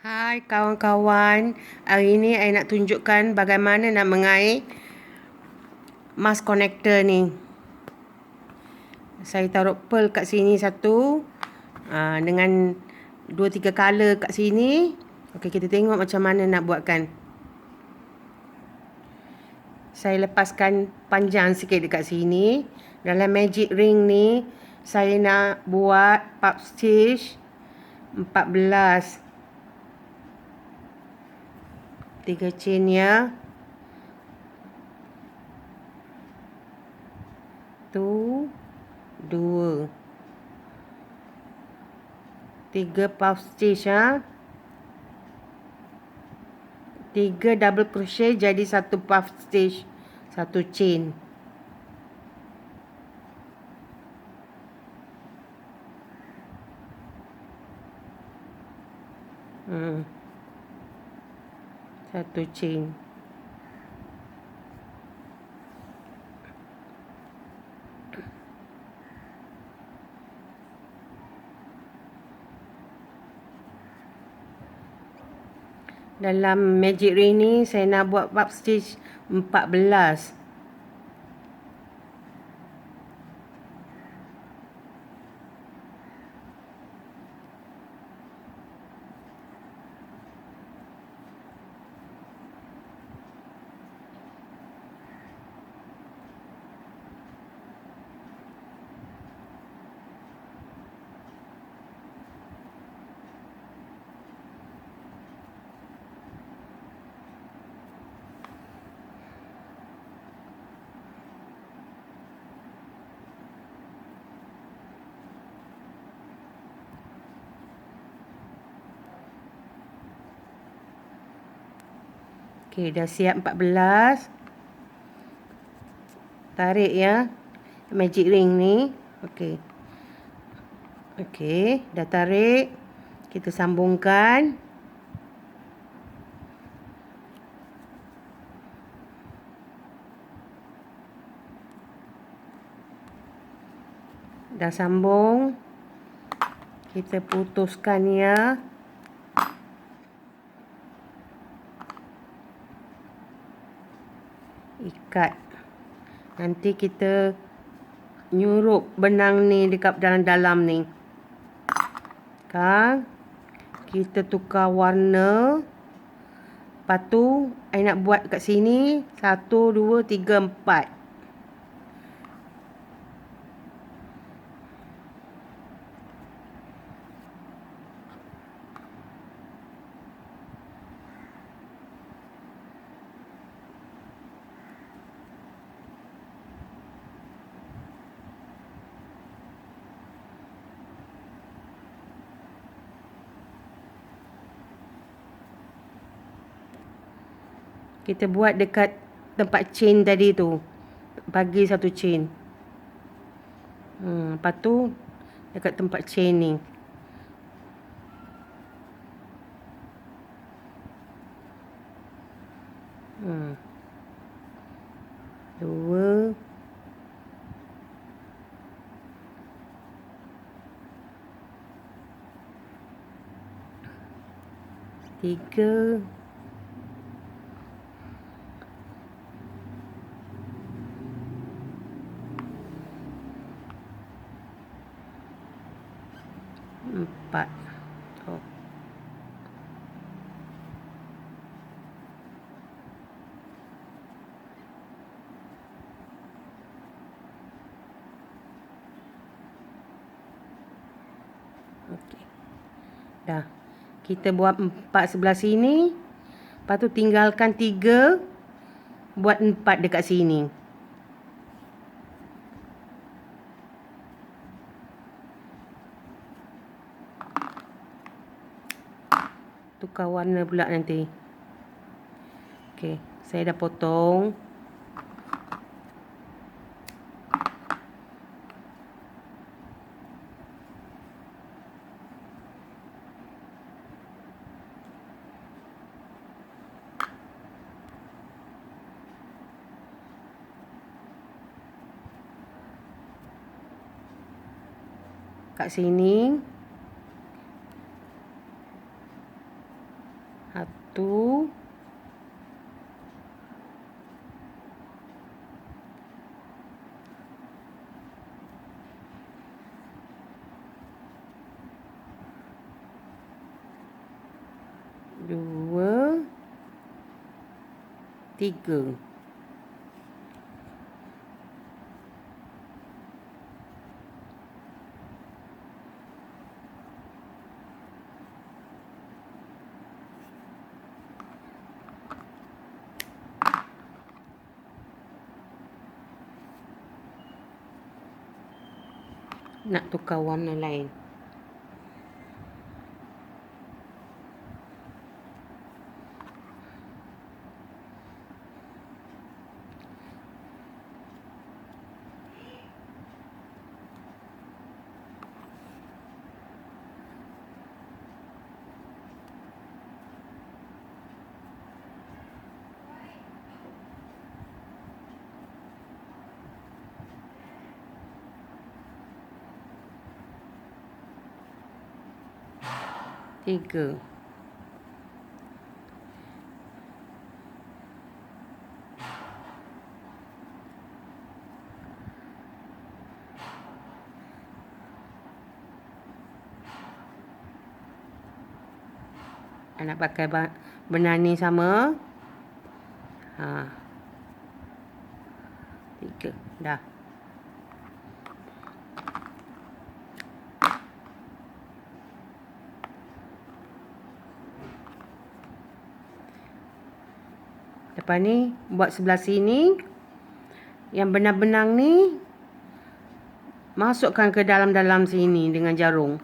Hai kawan-kawan, hari ni saya nak tunjukkan bagaimana nak mengait mask connector ni. Saya taruh pearl kat sini satu, dengan 2-3 color kat sini. Okey, kita tengok macam mana nak buatkan. Saya lepaskan panjang sikit dekat sini. Dalam magic ring ni, saya nak buat puff stitch 14. 3 chain ya. Tu 2 3 puff stitch ya. 3 double crochet jadi 1 puff stitch, 1 chain. Satu chain. Dalam magic ring ni saya nak buat puff stitch 14. Okey, dah siap 14. Tarik ya magic ring ni. Okey. Okey, dah tarik. Kita sambungkan. Dah sambung. Kita putuskan ya. Ikat. Nanti kita nyurup benang ni dekat dalam-dalam ni. Kan? Kita tukar warna. Lepas tu, saya nak buat kat sini 1, 2, 3, 4. Kita buat dekat tempat chain tadi tu. Bagi 1 chain. Lepas tu dekat tempat chain ni. Dua. Tiga. 4. Okey. Dah. Kita buat 4 sebelah sini. Lepas tu tinggalkan 3. Buat 4 dekat sini. Tukar warna pula nanti. Okey, saya dah potong. Kat sini. Satu. Dua. Tiga. Nak tukar warna lain. Tiga. Nak pakai benang ni sama. Tiga. Dah. Lepas ni, buat sebelah sini. Yang benang-benang ni, masukkan ke dalam-dalam sini dengan jarum.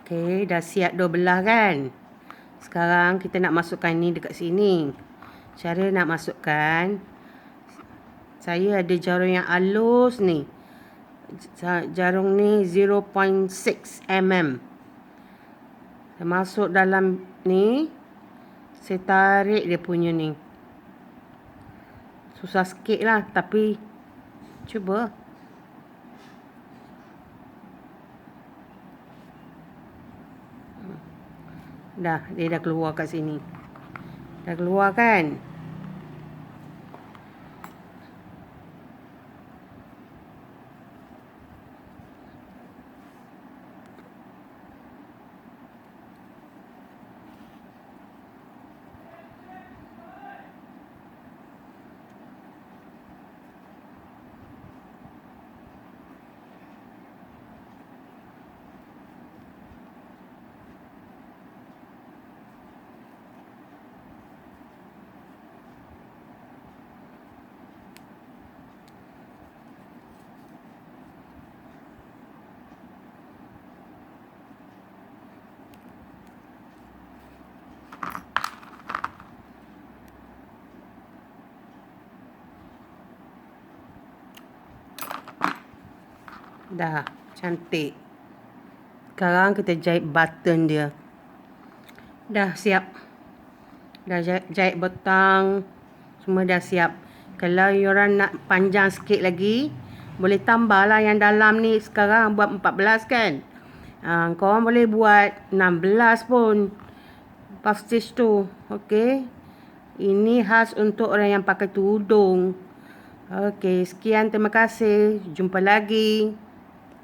Okey, dah siap dua belah kan? Sekarang kita nak masukkan ni dekat sini. Cara nak masukkan, saya ada jarum yang halus ni. Jarum ni 0.6 mm. Saya masuk dalam ni. Saya tarik dia punya ni. Susah sikit lah, tapi cuba. Dah, dia dah keluar kat sini. Dah keluar kan? Dah, cantik. Sekarang kita jahit button dia. Dah siap. Dah jahit butang. Semua dah siap. Kalau korang nak panjang sikit lagi, boleh tambah lah yang dalam ni. Sekarang buat 14 kan. Korang boleh buat 16 pun. Puff stitch tu. Okey. Ini khas untuk orang yang pakai tudung. Okey, sekian. Terima kasih. Jumpa lagi.